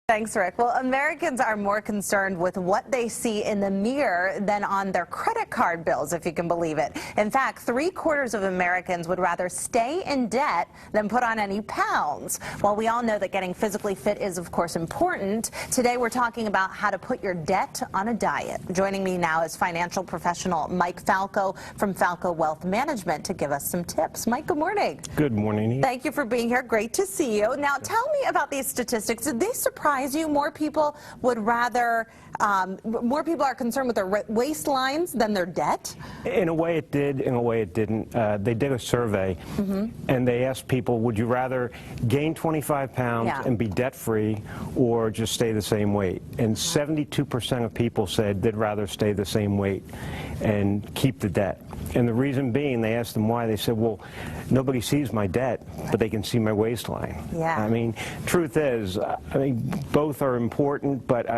Thanks, Rick. Well, Americans are more concerned with what they see in the mirror than on their credit card bills, if you can believe it. In fact, 3/4 of Americans would rather stay in debt than put on any pounds. While we all know that getting physically fit is, of course, important, today we're talking about how to put your debt on a diet. Joining me now is financial professional Mike Falco from Falco Wealth Management to give us some tips. Mike, good morning. Good morning. Thank you for being here. Great to see you. Now, tell me about these statistics. Did they surprise you? More people would rather, more people are concerned with their waistlines than their debt? In a way it did, in a way it didn't. They did a survey, and they asked people, would you rather gain 25 pounds and be debt-free or just stay the same weight? And 72% of people said they'd rather stay the same weight and keep the debt. And the reason being, they asked them why. They said, well, nobody sees my debt, but they can see my waistline. Yeah. I mean, truth is, I mean, both are important, but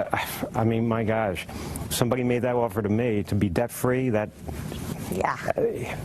I mean, my gosh, somebody made that offer to me to be debt-free. That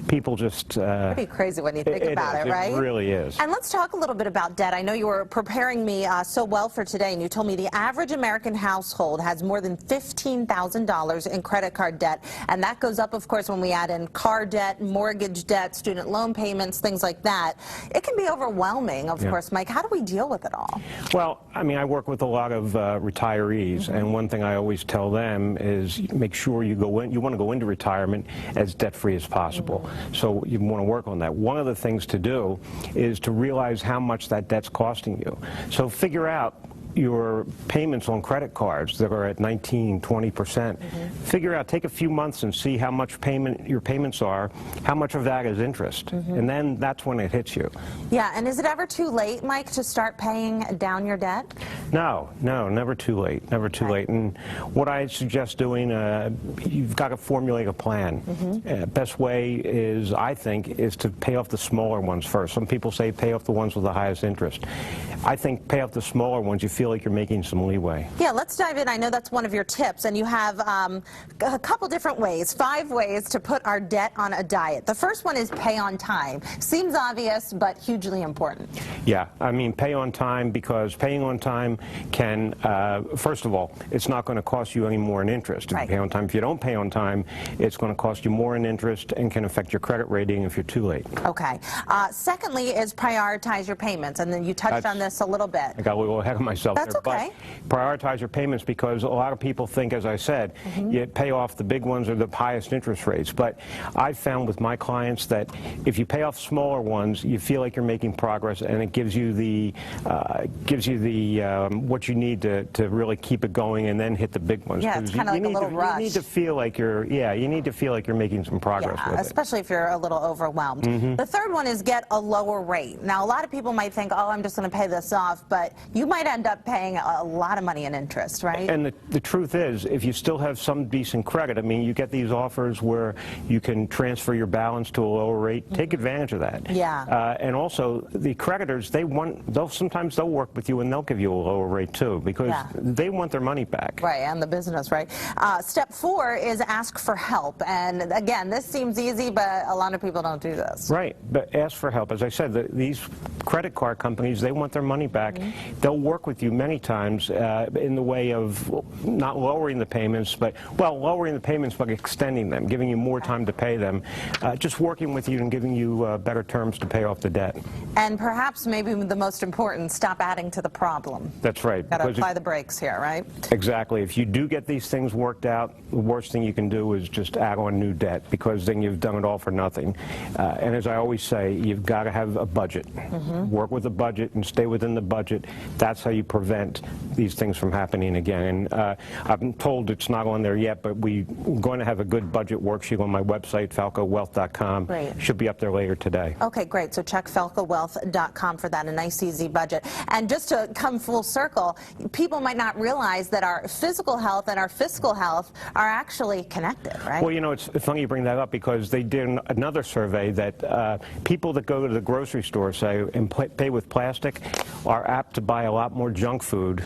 people just pretty crazy when you think about it, right? It really is. And let's talk a little bit about debt. I know you were preparing me so well for today, and you told me the average American household has more than $15,000 in credit card debt, and that goes up, of course, when we add in car debt, mortgage debt, student loan payments, things like that. It can be overwhelming, of course, Mike. How do we deal with it all? Well, I mean, I work with a lot of retirees, and one thing I always tell them is make sure you go in. You want to go into retirement as debt-free as possible. So you want to work on that. One of the things to do is to realize how much that debt's costing you. So figure out your payments on credit cards that are at 19–20%. Figure out, take a few months and see how much your payments are, how much of that is interest, and then that's when it hits you. Yeah, and is it ever too late, Mike, to start paying down your debt? No, never too late, never too late. And what I suggest doing, you've got to formulate a plan. Best way is, I think, is to pay off the smaller ones first. Some people say pay off the ones with the highest interest. I think pay off the smaller ones. You feel like you're making some leeway. Yeah, let's dive in. I know that's one of your tips, and you have a couple different ways, 5 ways to put our debt on a diet. The first one is pay on time. Seems obvious, but hugely important. Yeah, I mean, pay on time, because paying on time can, first of all, it's not going to cost you any more in interest if you pay on time. If you don't pay on time, it's going to cost you more in interest and can affect your credit rating if you're too late. Okay. Secondly is prioritize your payments, and then you touched on this a little bit. I got a little ahead of myself. That's okay. But prioritize your payments, because a lot of people think, as I said, you pay off the big ones or the highest interest rates. But I've found with my clients that if you pay off smaller ones, you feel like you're making progress, and it gives you the what you need to really keep it going, and then hit the big ones. Yeah, it's kind of like a little rush. You need to feel like you're you need to feel like you're making some progress with it. Especially if you're a little overwhelmed. The third one is get a lower rate. Now, a lot of people might think, oh, I'm just going to pay this off, but you might end up paying a lot of money in interest, right? And the truth is, if you still have some decent credit, I mean, you get these offers where you can transfer your balance to a lower rate. Take advantage of that. Yeah. And also, the creditors, sometimes they'll work with you and they'll give you a lower rate too, because they want their money back. Right, and the business, right? Step 4 is ask for help. And again, this seems easy, but a lot of people don't do this. Right, but ask for help. As I said, these credit card companies, they want their money back. They'll work with you many times in the way of not lowering the payments, but, well, lowering the payments but extending them, giving you more time to pay them, just working with you and giving you better terms to pay off the debt. And perhaps maybe the most important, stop adding to the problem. That's right. Got to apply the brakes here, right? Exactly. If you do get these things worked out, the worst thing you can do is just add on new debt, because then you've done it all for nothing. And as I always say, you've got to have a budget. Work with a budget and stay within the budget. That's how you prevent these things from happening again. And I'm told it's not on there yet, but we're going to have a good budget worksheet on my website, falcowealth.com. Great. Should be up there later today. Okay, great. So check falcowealth.com for that, a nice, easy budget. And just to come full circle, people might not realize that our physical health and our fiscal health are actually connected, right? Well, you know, it's funny you bring that up, because they did another survey that people that go to the grocery store, say, and pay with plastic are apt to buy a lot more junk food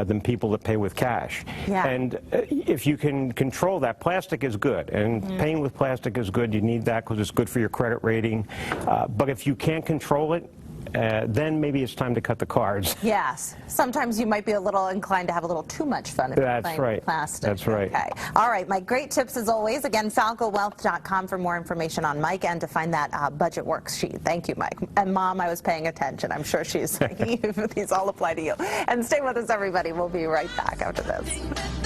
than people that pay with cash. Yeah. And if you can control that, plastic is good, and paying with plastic is good. You need that because it's good for your credit rating. But if you can't control it, then maybe it's time to cut the cards. Yes. Sometimes you might be a little inclined to have a little too much fun if you're playing with plastic. That's right. Okay. All right, Mike, great tips as always. Again, falcowealth.com for more information on Mike and to find that budget worksheet. Thank you, Mike. And Mom, I was paying attention. I'm sure she's thinking these all apply to you. And stay with us, everybody. We'll be right back after this.